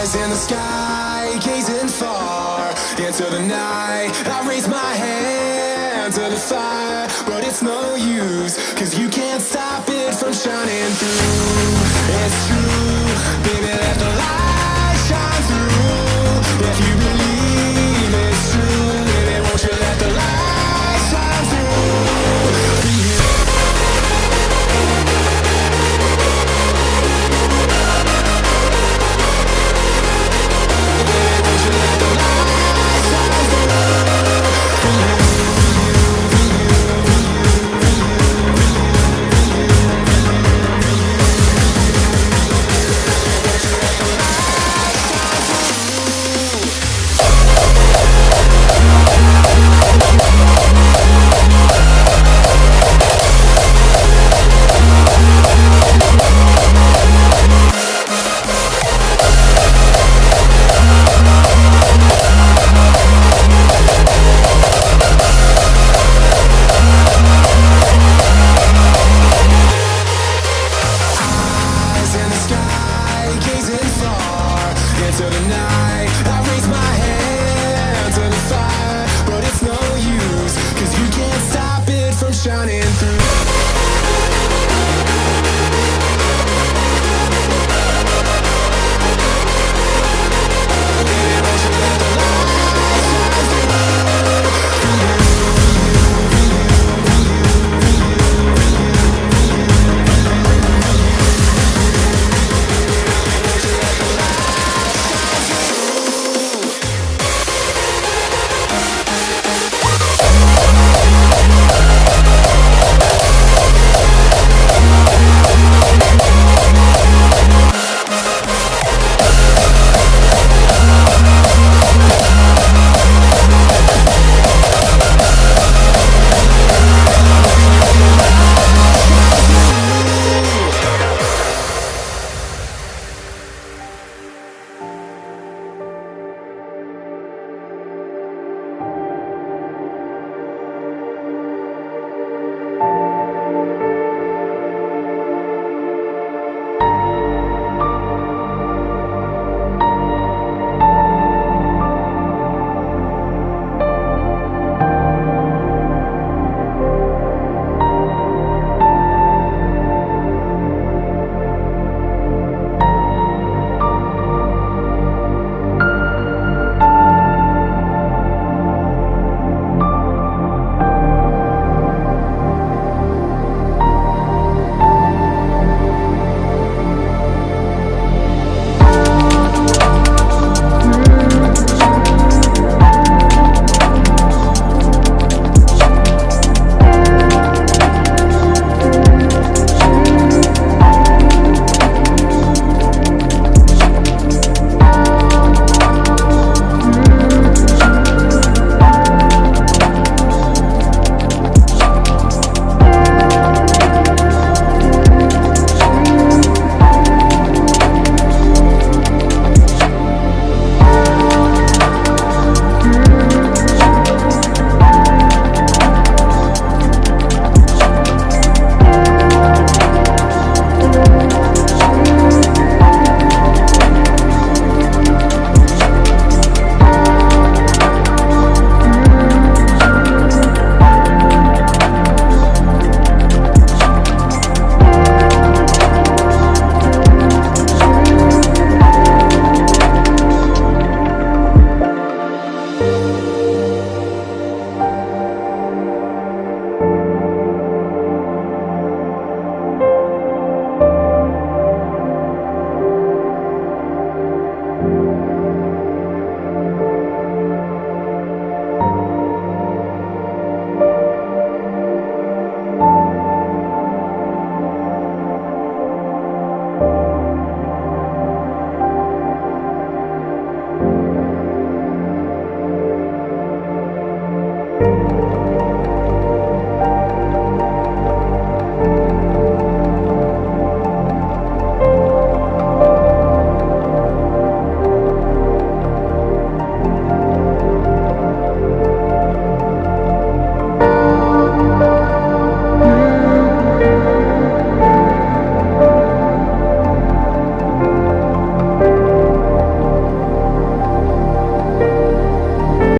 Eyes in the sky, gazing far into the night. I raise my hand to the fire, but it's no use, 'cause you can't stop it from shining through. It's true, baby, let the light shine through. If you believe it's true, baby, won't you let the light shine through for you? Into the night, I raise my hand to the fire.